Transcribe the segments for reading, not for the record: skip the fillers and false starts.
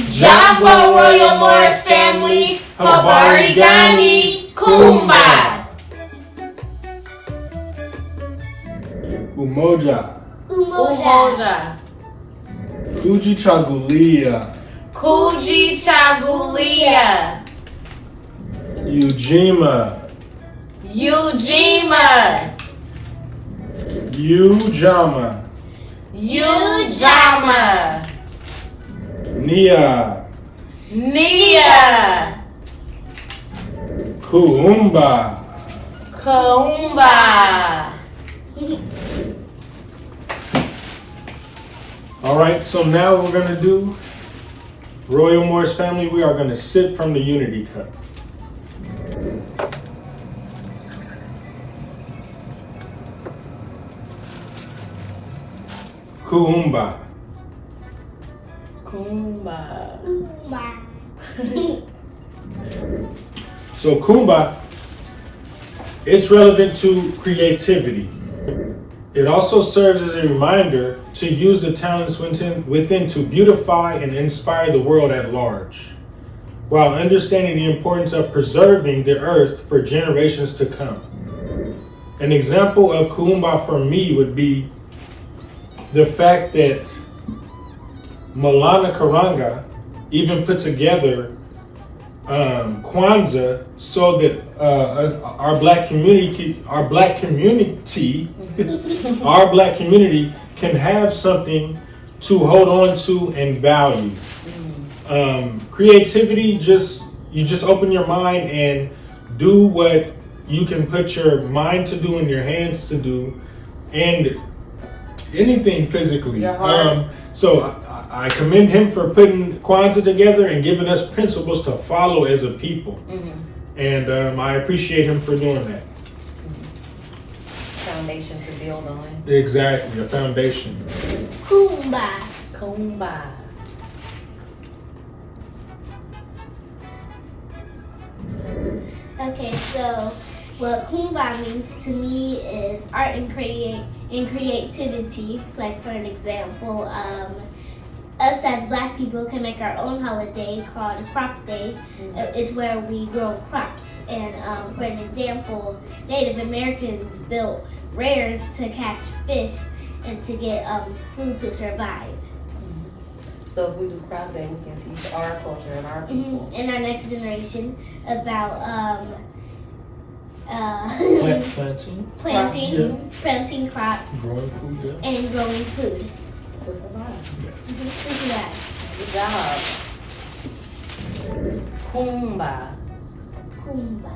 Jambo Royal Morris family, Habari Gani, KUUMBA. Umoja. Umoja. Kujichagulia. Kujichagulia. Ujima. Ujima. Ujama. Ujama. Nia. Nia. KUUMBA. KUUMBA. All right, so now we're going to do Royal Morris family. We are going to sip from the Unity Cup. KUUMBA. KUUMBA. So KUUMBA, it's relevant to creativity. It also serves as a reminder to use the talents within to beautify and inspire the world at large, while understanding the importance of preserving the earth for generations to come. An example of KUUMBA for me would be the fact that Malana Karanga even put together Kwanza so that our black community can have something to hold on to and value. Creativity, you just open your mind and do what you can put your mind to do and your hands to do, and anything physically. So I commend him for putting Kwanzaa together and giving us principles to follow as a people. And I appreciate him for doing that. Foundation to build on. Exactly, a foundation. KUUMBA. KUUMBA. Okay, so what KUUMBA means to me is art and creativity. It's like, for an example, us as black people can make our own holiday called Crop Day. It's where we grow crops. And for an example, Native Americans built rears to catch fish and to get food to survive. So if we do Crop Day, we can teach our culture and our people. And our next generation about planting crops, Growing food, yeah. and growing food. To survive. Good job. Good job. KUUMBA. KUUMBA.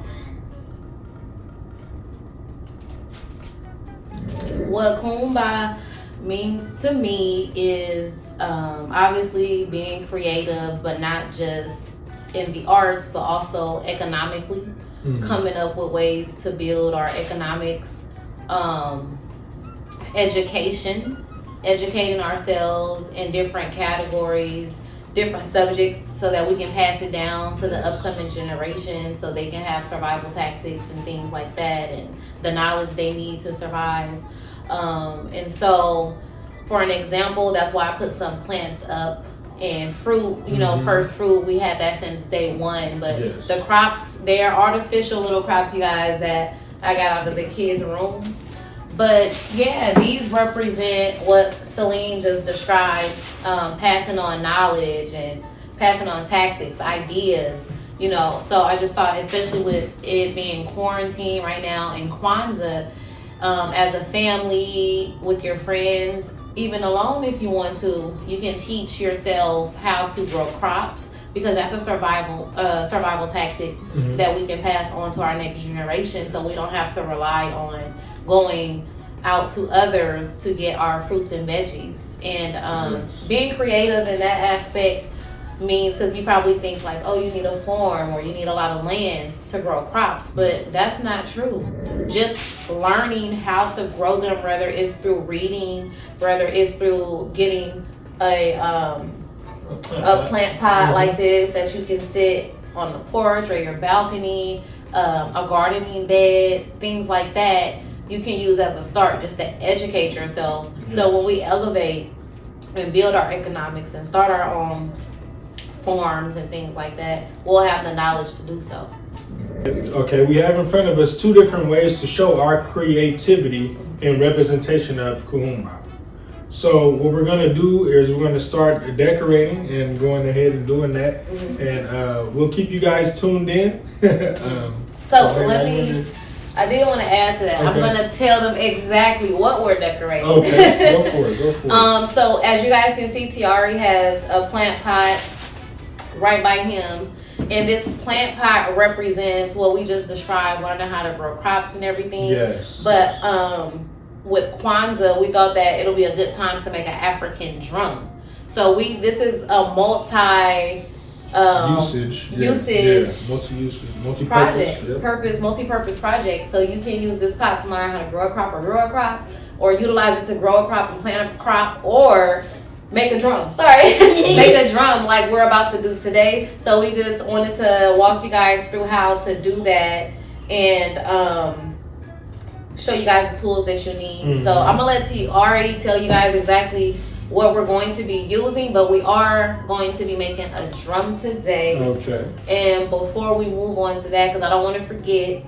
What KUUMBA means to me is obviously being creative, but not just in the arts, but also economically. Coming up with ways to build our economics, educating ourselves in different categories, different subjects, so that we can pass it down to the upcoming generation so they can have survival tactics and things like that, and the knowledge they need to survive. And so for an example, that's why I put some plants up. And fruit, first fruit, we had that since day one. But the crops, they're artificial little crops, you guys, that I got out of the kids' room. But yeah, these represent what Celine just described, passing on knowledge and passing on tactics, ideas, So I just thought, especially with it being quarantine right now and Kwanzaa, as a family, with your friends, even alone if you want to, you can teach yourself how to grow crops, because that's a survival tactic that we can pass on to our next generation, so we don't have to rely on going out to others to get our fruits and veggies. And being creative in that aspect means, because you probably think like, oh, you need a farm or you need a lot of land to grow crops, but that's not true. Just learning how to grow them, whether it's through reading, whether it's through getting a plant pot like this that you can sit on the porch or your balcony, a gardening bed, things like that, you can use as a start just to educate yourself. So when we elevate and build our economics and start our own forms and things like that, we'll have the knowledge to do so. Okay, we have in front of us 2 different ways to show our creativity in representation of KUUMBA. So what we're gonna do is we're gonna start decorating and going ahead and doing that, and we'll keep you guys tuned in. I did want to add to that. Okay. I'm going to tell them exactly what we're decorating. Okay, go for it. So as you guys can see, Tiari has a plant pot right by him. And this plant pot represents what we just described, learning how to grow crops and everything. Yes. But with Kwanzaa, we thought that it'll be a good time to make an African drum. So this is a multi-usage multi-purpose project. So you can use this pot to learn how to grow a crop or grow a crop, or utilize it to grow a crop and plant a crop, or make a drum. Make a drum like we're about to do today. So we just wanted to walk you guys through how to do that and show you guys the tools that you need. So I'm gonna let Tiari tell you guys exactly what we're going to be using, but we are going to be making a drum today. Okay. And before we move on to that, because I don't want to forget,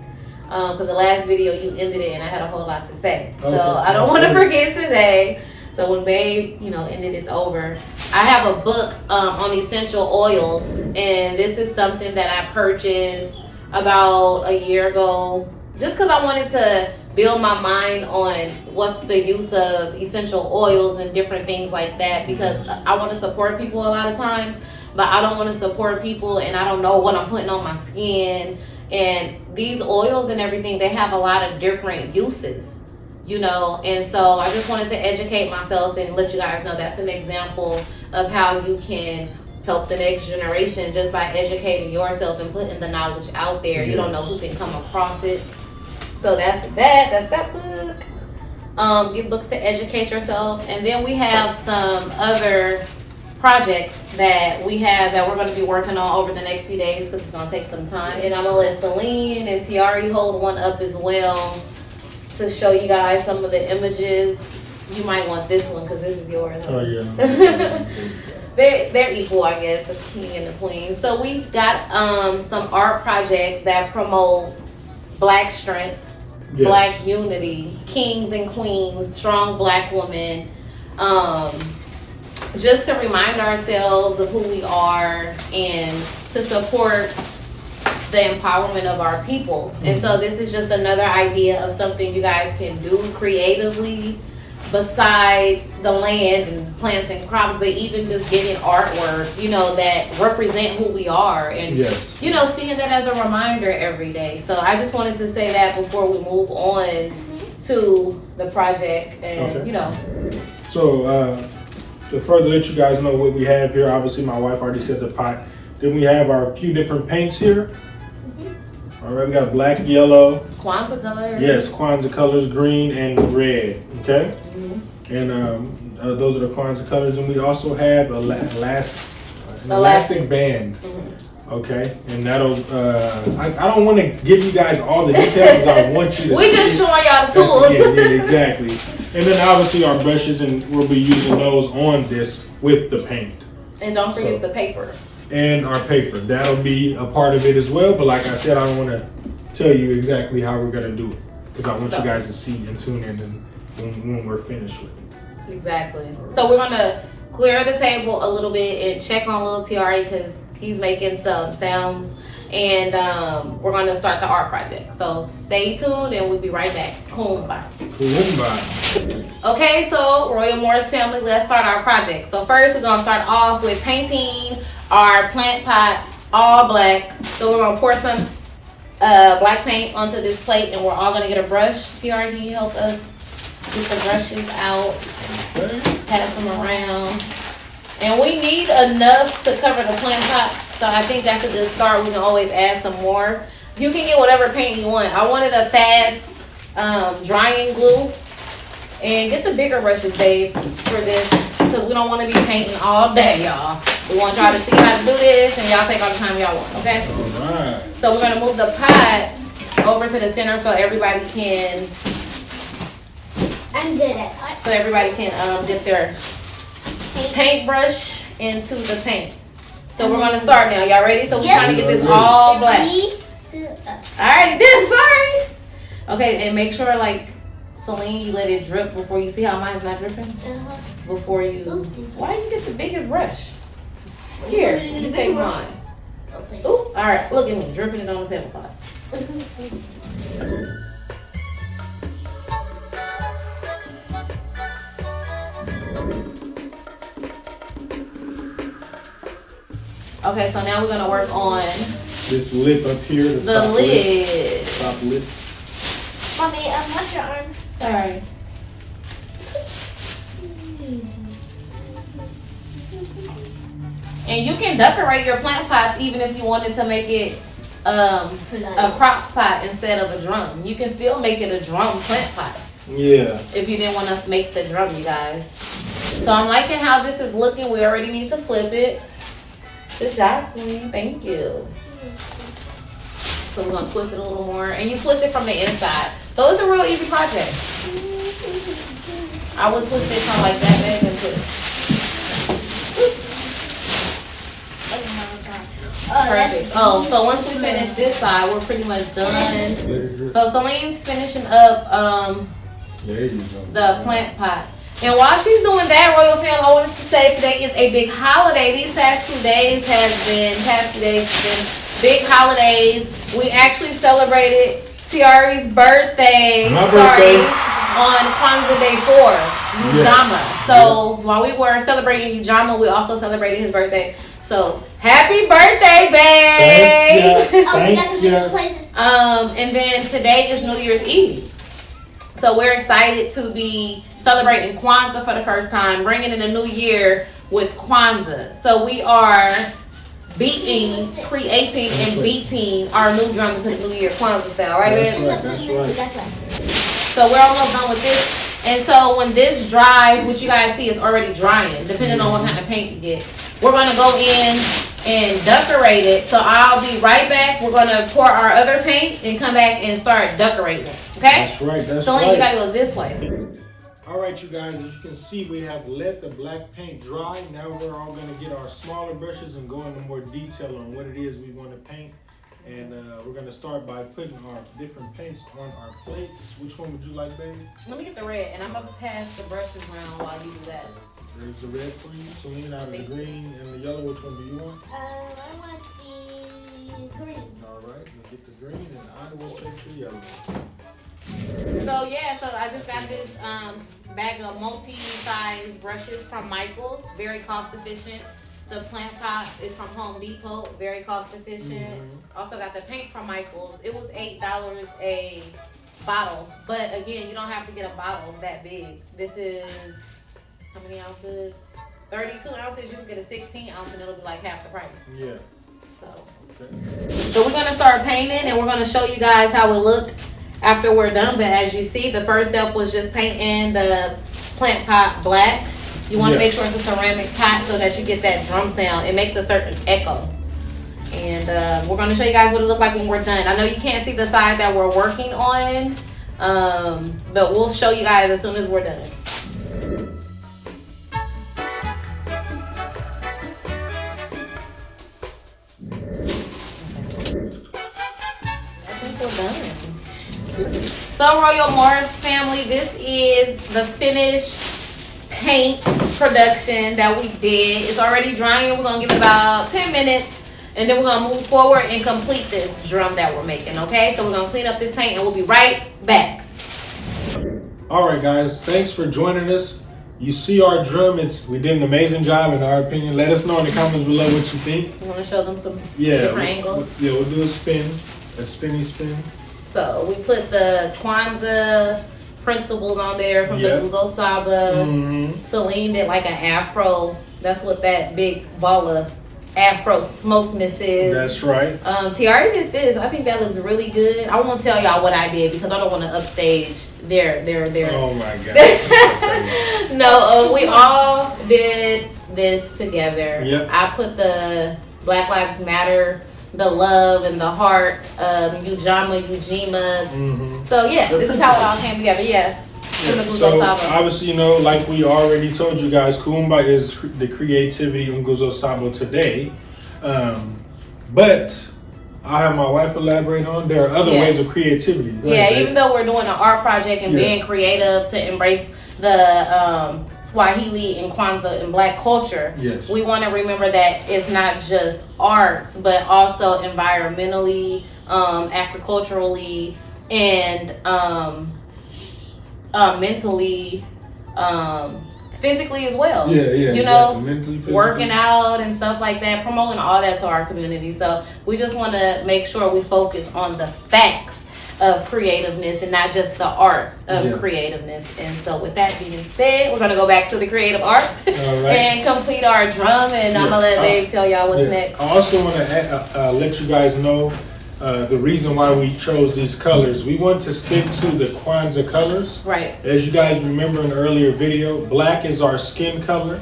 because the last video you ended it and I had a whole lot to say. Okay. So I don't want to forget today. So when Babe, ended, it's over. I have a book on essential oils, and this is something that I purchased about a year ago, just because I wanted to build my mind on what's the use of essential oils and different things like that, because I want to support people a lot of times, but I don't want to support people and I don't know what I'm putting on my skin. And these oils and everything, they have a lot of different uses, and so I just wanted to educate myself and let you guys know that's an example of how you can help the next generation just by educating yourself and putting the knowledge out there. Yes. You don't know who can come across it. So that's that book. Get books to educate yourself. And then we have some other projects that we have that we're going to be working on over the next few days, because it's going to take some time. And I'm going to let Celine and Tiari hold one up as well to show you guys some of the images. You might want this one because this is yours. Huh? Oh, yeah. They're equal, I guess, the king and the queen. So we've got some art projects that promote Black strength, yes, Black unity, kings and queens, strong Black women, just to remind ourselves of who we are and to support the empowerment of our people. And so this is just another idea of something you guys can do creatively besides the land and planting crops, but even just getting artwork, that represent who we are, and yes, seeing that as a reminder every day. So I just wanted to say that before we move on to the project, and okay. So to further let you guys know what we have here, obviously my wife already said the pot. Then we have our few different paints here. All right, we got black, yellow, Kwanzaa colors. Yes, Kwanzaa colors, green and red. Okay. And those are the Kwanzaa colors, and we also have an elastic band. Okay, and that'll. I don't want to give you guys all the details, because I want you to. We just showing y'all the tools. Yeah, exactly. And then obviously our brushes, and we'll be using those on this with the paint. And don't forget the paper. And our paper, that'll be a part of it as well. But like I said, I don't want to tell you exactly how we're gonna do it, because I want you guys to see and tune in when we're finished with it. Exactly. So we're gonna clear the table a little bit and check on little Tiari, because he's making some sounds, and we're gonna start the art project. So stay tuned and we'll be right back. KUUMBA. Okay, so Royal Morris family, let's start our project. So first we're gonna start off with painting our plant pot all black. So we're gonna pour some black paint onto this plate, and we're all gonna get a brush. Tiari, can you help us get the brushes out? Pass them around. And we need enough to cover the plant pot, so I think that's a good start. We can always add some more. You can get whatever paint you want. I wanted a fast drying glue. And get the bigger brushes, babe, for this, because we don't want to be painting all day, y'all. We want y'all to see how to do this, and y'all take all the time y'all want, okay? All right. So we're going to move the pot over to the center so everybody can... I'm good at art. So everybody can dip their paintbrush into the paint. So we're gonna start now. Y'all ready? So we're Yep. trying to get this all black. 3, 2, Alrighty, then. Sorry. Okay, and make sure like Celine, you let it drip before you see how mine's not dripping. Before you. Oopsie. Why you get the biggest brush? Here, you take mine. Okay. Ooh, all right. Look at me dripping it on the tablecloth. Okay, so now we're gonna work on This lip up here, the the top lid. Top lip. Mommy, watch your arm. Sorry. And you can decorate your plant pots even if you wanted to make it a crock pot instead of a drum. You can still make it a drum plant pot Yeah. if you didn't want to make the drum, you guys. So I'm liking how this is looking. We already need to flip it. Good job, Celine. Thank you. So we're gonna twist it a little more, and you twist it from the inside. So it's a real easy project. I would twist it from like that back and twist. Perfect. Oh, so once we finish this side, we're pretty much done. So Celine's finishing up There you go. the plant pot. And while she's doing that, Royal Fam, I wanted to say today is a big holiday. These past 2 days have been big holidays. We actually celebrated Tiari's birthday. My birthday. On Kwanzaa Day 4, Ujama. Yes. So while we were celebrating Ujama, we also celebrated his birthday. So happy birthday, babe! Thank you. Oh, we got Thank some you. places. And then today is New Year's Eve. So we're excited to be celebrating Kwanzaa for the first time, bringing in a new year with Kwanzaa. So we are creating and beating our new drum into the new year Kwanzaa style, right, babe? That's right. That's right. So we're almost done with this. And so when this dries, which you guys see is already drying, depending on what kind of paint you get, we're gonna go in and decorate it. So I'll be right back. We're gonna pour our other paint and come back and start decorating it. Okay? That's right. That's Celine, right. you gotta go this way. All right, you guys, as you can see, we have let the black paint dry. Now we're all going to get our smaller brushes and go into more detail on what it is we want to paint. And we're going to start by putting our different paints on our plates. Which one would you like, baby? Let me get the red, and I'm gonna pass the brushes around while you do that. There's the red for you. Celine, out of the green and the yellow. Which one do you want? I want the green. All right, we'll get the green and I will take the yellow. So yeah, so I just got this bag of multi-size brushes from Michael's, very cost efficient. The plant pot is from Home Depot, very cost efficient. Also got the paint from Michael's. It was $8 a bottle, but again, you don't have to get a bottle that big. This is how many ounces? 32 ounces. You can get a 16 ounce and it'll be like half the price. Yeah. So, Okay. so we're gonna start painting and we're gonna show you guys how it look after we're done. But as you see, the first step was just painting the plant pot black. You want to make sure it's a ceramic pot so that you get that drum sound. It makes a certain echo. And we're going to show you guys what it looked like when we're done. I know you can't see the side that we're working on, but we'll show you guys as soon as we're done. I think we're done. So Royal Morris family, this is the finished paint production that we did. It's already drying. We're gonna give it about 10 minutes and then we're gonna move forward and complete this drum that we're making. Okay, so we're gonna clean up this paint and we'll be right back. All right, guys, thanks for joining us. You see our drum, we did an amazing job in our opinion. Let us know in the comments below what you think. You wanna show them some Yeah, different angles? we'll do a spinny spin. So we put the Kwanzaa principles on there from the Nguzo Saba. Celine did like an afro. That's what that big ball of afro smokeness is. That's right. Tiara did this. I think that looks really good. I won't tell y'all what I did because I don't want to upstage their. Oh my God. No, we all did this together. Yep. I put the Black Lives Matter, the love and the heart, Ujimas. So yeah, this is how it all came together. Yeah. So obviously, like we already told you guys, KUUMBA is the creativity of Nguzo Saba today. But I'll have my wife elaborate on. There are other ways of creativity. Go ahead, even though we're doing an art project and being creative to embrace the Swahili and Kwanzaa and Black culture, we want to remember that it's not just arts, but also environmentally, agriculturally, and mentally, physically as well. You know, mentally, working out and stuff like that, promoting all that to our community. So we just want to make sure we focus on the facts of creativeness and not just the arts of creativeness. And so with that being said, we're going to go back to the creative arts and complete our drum, and I'm going to let Dave tell y'all what's next. I also want to let you guys know the reason why we chose these colors. We want to stick to the Kwanzaa colors. Right. As you guys remember in an earlier video, black is our skin color,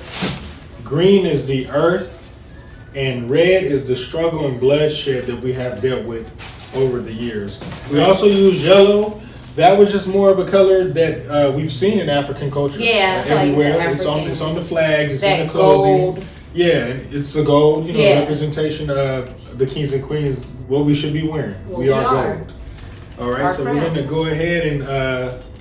green is the earth, and red is the struggle and bloodshed that we have dealt with over the years. We also use yellow. That was just more of a color that we've seen in African culture. Everywhere. It's on the flags, it's in the clothing. Gold. Yeah, it's the gold, representation of the kings and queens, what we should be wearing. We are gold. All right, so we're going to go ahead and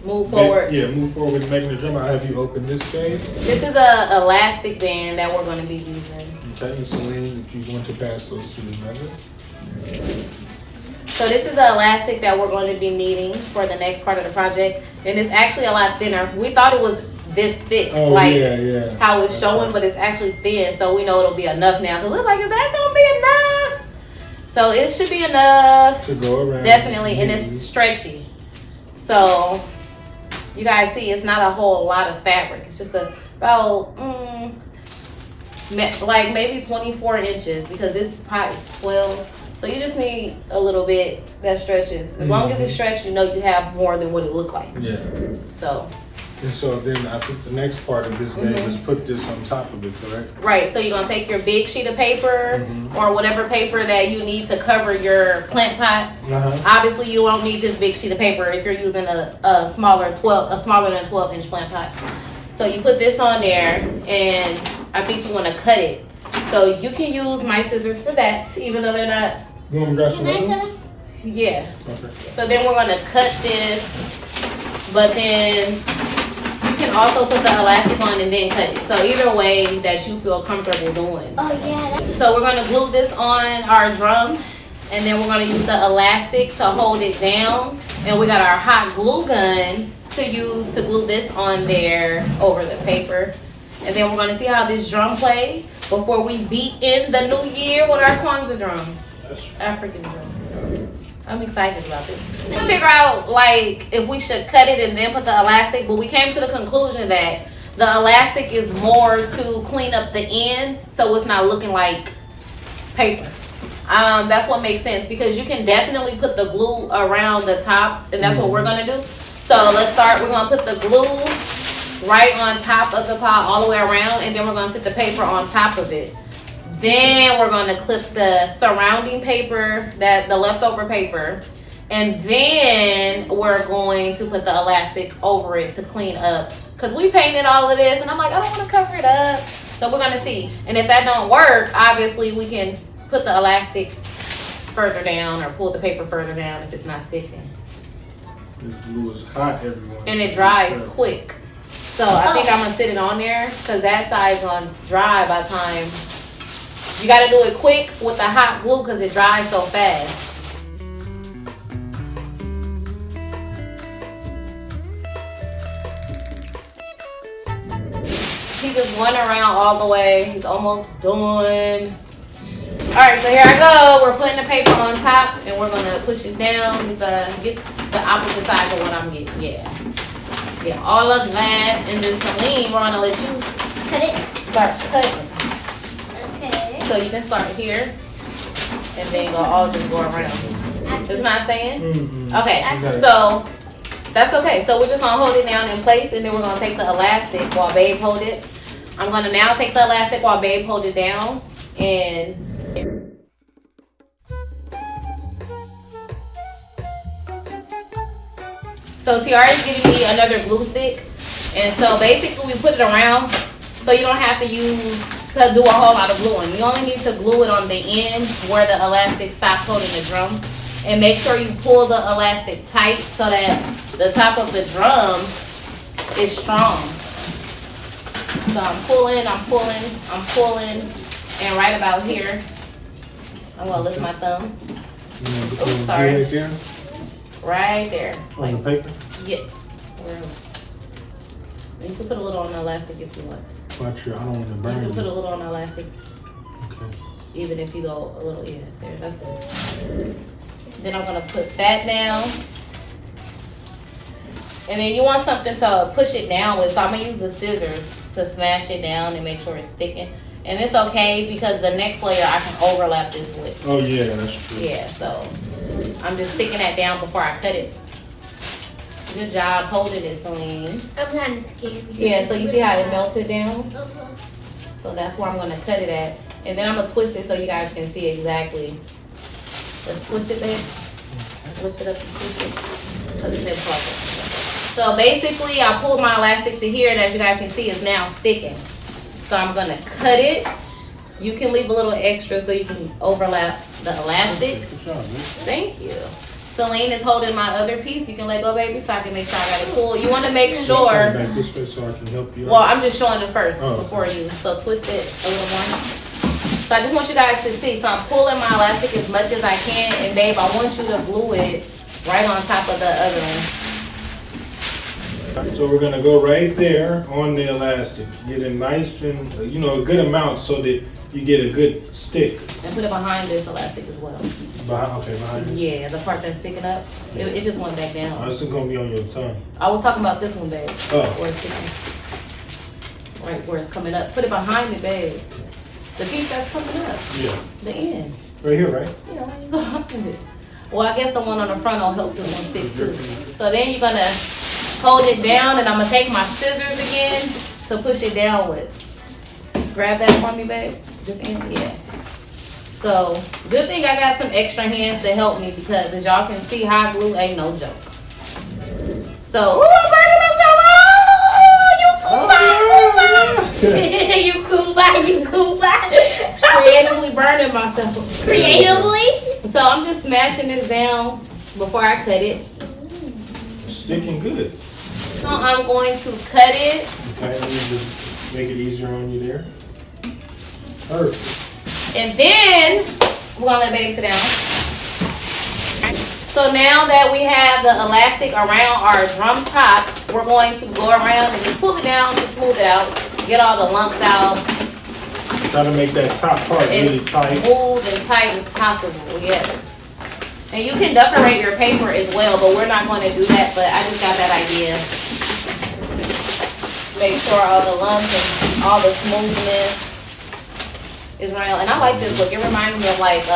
move forward. Move forward with making the drum. I'll have you open this page. This is a elastic band that we're going to be using. Okay, and Celine, if you want to pass those to the mother. So this is the elastic that we're going to be needing for the next part of the project. And it's actually a lot thinner. We thought it was this thick, how it's showing, but it's actually thin. So we know it'll be enough now. It looks like, is that going to be enough? So it should be enough. To go around. Definitely, and it's stretchy. So you guys see, it's not a whole lot of fabric. It's just about like maybe 24 inches because this pot is 12. So you just need a little bit that stretches. As long as it's stretched, you know you have more than what it looked like. Yeah. So. And so then I think the next part of this bag is put this on top of it, correct? Right. So you're going to take your big sheet of paper or whatever paper that you need to cover your plant pot. Obviously, you won't need this big sheet of paper if you're using a smaller than 12-inch plant pot. So you put this on there, and I think you want to cut it. So you can use my scissors for that, even though they're not. You want me to grab some other? Yeah. Okay. So then we're going to cut this, but then you can also put the elastic on and then cut it. So either way that you feel comfortable doing. Oh yeah. So we're going to glue this on our drum, and then we're going to use the elastic to hold it down. And we got our hot glue gun to use to glue this on there over the paper. And then we're going to see how this drum plays before we beat in the new year with our Kwanzaa drum. African drum. I'm excited about this. We're gonna figure out like if we should cut it and then put the elastic, but we came to the conclusion that the elastic is more to clean up the ends so it's not looking like paper. That's what makes sense because you can definitely put the glue around the top, and that's what we're gonna do. So let's start. We're gonna put the glue right on top of the pot all the way around, and then we're gonna sit the paper on top of it. Then we're going to clip the surrounding paper, the leftover paper, and then we're going to put the elastic over it to clean up. Because we painted all of this, and I'm like, I don't want to cover it up. So we're going to see. And if that don't work, obviously we can put the elastic further down or pull the paper further down if it's not sticking. This glue is hot, everyone. And it dries quick. So I think I'm going to sit it on there because that side's going to dry by the time. You got to do it quick with the hot glue because it dries so fast. He just went around all the way. He's almost done. Alright, so here I go. We're putting the paper on top and we're going to push it down to get the opposite side of what I'm getting. Yeah, all of that. And then Celine, we're going to let you Cut it. start cutting. Okay. So you can start here and then just go around. It's not staying? Okay, so that's okay. So we're just gonna hold it down in place and then we're gonna take the elastic while Babe hold it. I'm gonna now take the elastic while Babe hold it down and so Tiara's giving me another glue stick. And so basically we put it around so you don't have to use to do a whole lot of gluing. You only need to glue it on the end where the elastic stops holding the drum. And make sure you pull the elastic tight so that the top of the drum is strong. So I'm pulling, and right about here, I'm gonna lift my thumb. Oh, sorry. Right there. On the paper? Yeah. You can put a little on the elastic if you want. Watch your, I don't want to burn. You can put a little on the elastic. Okay. Even if you go a little, yeah, there, that's good. Then I'm gonna put that down. And then you want something to push it down with, so I'm gonna use the scissors to smash it down and make sure it's sticking. And it's okay because the next layer I can overlap this with. Oh yeah, that's true. Yeah, so I'm just sticking that down before I cut it. Good job holding it, Celine. I'm kind of scared. Yeah, so you see how it melted down? So that's where I'm gonna cut it at. And then I'm gonna twist it so you guys can see exactly. Let's twist it, babe. Lift it up and twist it. Cause it's never so basically, I pulled my elastic to here, and as you guys can see, it's now sticking. So I'm gonna cut it. You can leave a little extra so you can overlap the elastic. Good job, man. Thank you. Celine is holding my other piece. You can let go, baby, so I can make sure I got it pulled. You want to make sure. Back this way so I can help you. Well, I'm just showing it first Oh. before you. So twist it a little more. So I just want you guys to see. So I'm pulling my elastic as much as I can, and babe, I want you to glue it right on top of the other one. So we're gonna go right there on the elastic. Get it nice and a good amount so that you get a good stick. And put it behind this elastic as well. Behind it. Yeah, the part that's sticking up. It just went back down. Oh, this is gonna be on your tongue. I was talking about this one, babe. Oh. Where it's sticking. Right where it's coming up. Put it behind it, babe. The piece that's coming up. Yeah. The end. Right here, right? Yeah, why you go up with it? Well, I guess the one on the front will help this one stick too. So then you're gonna hold it down, and I'm gonna take my scissors again to push it down with. Grab that for me, babe. This end, yeah. So, good thing I got some extra hands to help me because as y'all can see, hot glue ain't no joke. So, ooh, I'm burning myself. Oh, You Kuuamba. creatively burning myself. Creatively? So I'm just smashing this down before I cut it. Sticking good. So I'm going to cut it. Okay, let me just make it easier on you there. Perfect. And then we're gonna let baby sit down. So now that we have the elastic around our drum top, we're going to go around and just pull it down to smooth it out, get all the lumps out. Try to make that top part really As tight. smooth and tight as possible, yes. And you can decorate your paper as well, but we're not going to do that, but I just got that idea. Make sure all the lumps and all the smoothness is around. And I like this look. It reminds me of like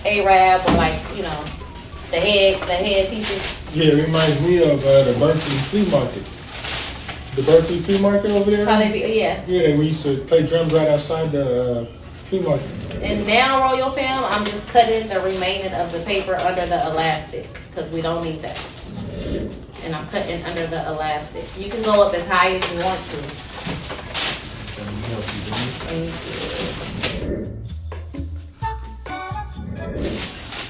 Arab or like, the head pieces. Yeah, it reminds me of the Berkeley Flea Market. The Berkeley Flea Market over there? How they be, yeah. Yeah, we used to play drums right outside the flea market. And now, Royal Fam, I'm just cutting the remaining of the paper under the elastic because we don't need that. And I'm cutting under the elastic. You can go up as high as you want to. Thank you.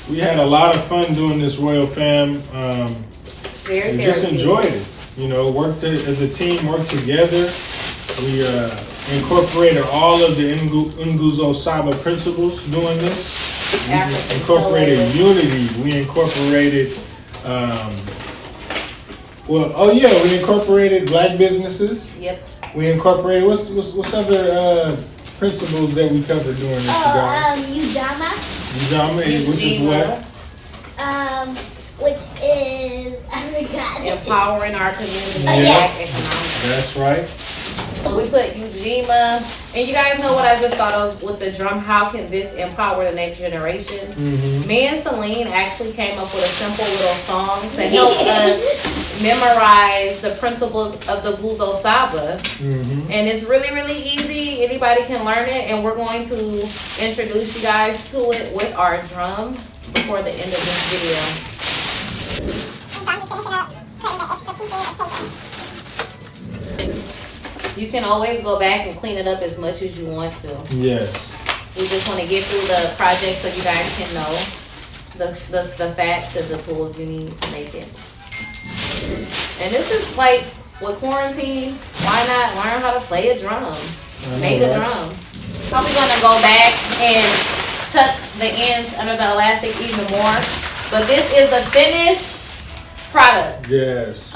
We had a lot of fun doing this, Royal Fam. Very We just therapeutic. enjoyed it. Worked as a team, worked together. We incorporated all of the Nguzo Saba principles doing this. We African incorporated colors. unity. We incorporated, we incorporated black businesses. Yep. We incorporated, what's other principles that we covered during this, guys? Ujama. Ujama, which is what? Which is, I forgot. Empowering our community. Yeah. Black economics. That's right. So we put Ujima, and you guys know what I just thought of with the drum. How can this empower the next generations? Mm-hmm. Me and Celine actually came up with a simple little song to help us memorize the principles of the Nguzo Saba. Mm-hmm. And it's really, really easy. Anybody can learn it, and we're going to introduce you guys to it with our drum before the end of this video. You can always go back and clean it up as much as you want to. Yes. We just want to get through the project so you guys can know the facts and the tools you need to make it. And this is like, with quarantine, why not learn how to play a drum? Make a drum. Now we're gonna go back and tuck the ends under the elastic even more. But this is the finished product. Yes.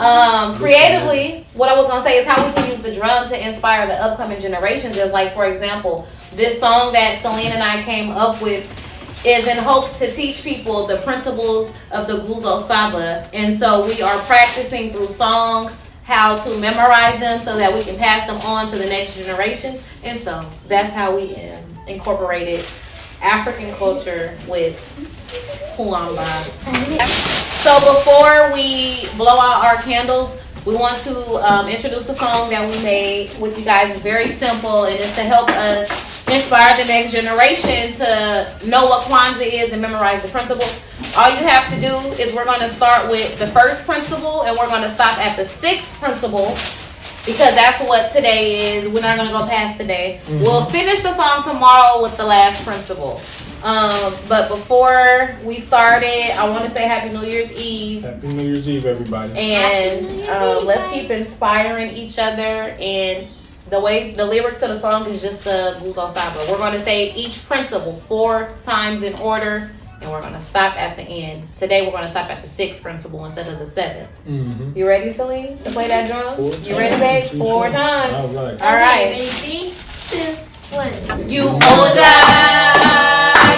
Creatively, what I was gonna say is how we can use the drum to inspire the upcoming generations is like, for example, this song that Celine and I came up with is in hopes to teach people the principles of the Nguzo Saba. And so we are practicing through song how to memorize them so that we can pass them on to the next generations. And so that's how we incorporated African culture with Kuuamba. So before we blow out our candles, we want to introduce a song that we made with you guys. It's very simple, and it's to help us inspire the next generation to know what Kwanzaa is and memorize the principles. All you have to do is we're going to start with the first principle, and we're going to stop at the sixth principle, because that's what today is. We're not going to go past today. We'll finish the song tomorrow with the last principle. But before we started, I want to say Happy New Year's Eve. Happy New Year's Eve, everybody. And let's keep inspiring each other. And the lyrics of the song is just the Nguzo Saba. We're going to say each principle 4 times in order, and we're going to stop at the end. Today we're going to stop at the 6th principle instead of the 7th. You ready, Celine, to play that drum? You ready, babe? 4 times. All right. All right. Ready? 3, 2, 1. You moja,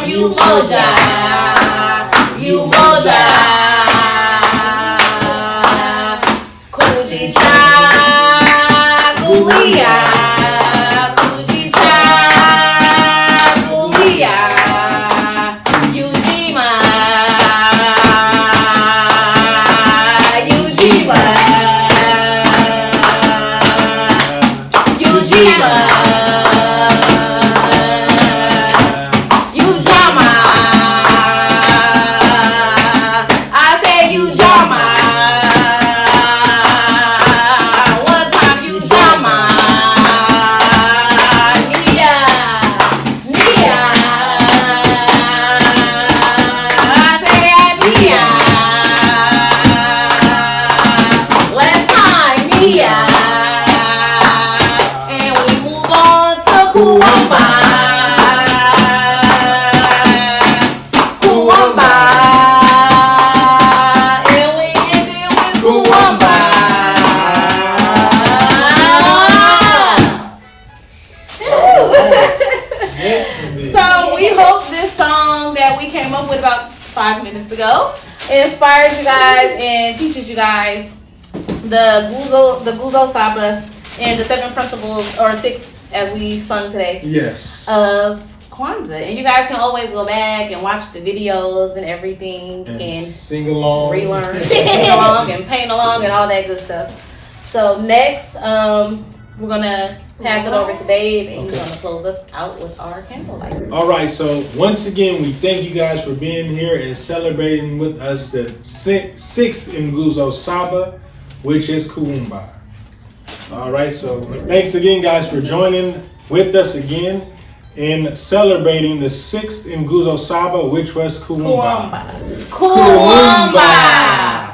you moja, you moja. Kujicha, gulia, kujicha, gulia. Yujima, Yujima, Yujima. Inspires you guys and teaches you guys the Nguzo Saba and the 7 principles, or 6 as we sung today. Yes. Of Kwanzaa. And you guys can always go back and watch the videos and everything and sing along, relearn, sing along and paint along and all that good stuff. So next, we're gonna pass it over to Babe, and he's gonna close us out with our candlelight. All right, so once again, we thank you guys for being here and celebrating with us the 6th in Nguzo Saba, which is Kuuamba. All right, so thanks again, guys, for joining with us again in celebrating the 6th in Nguzo Saba, which was Kuuamba. Kuuamba.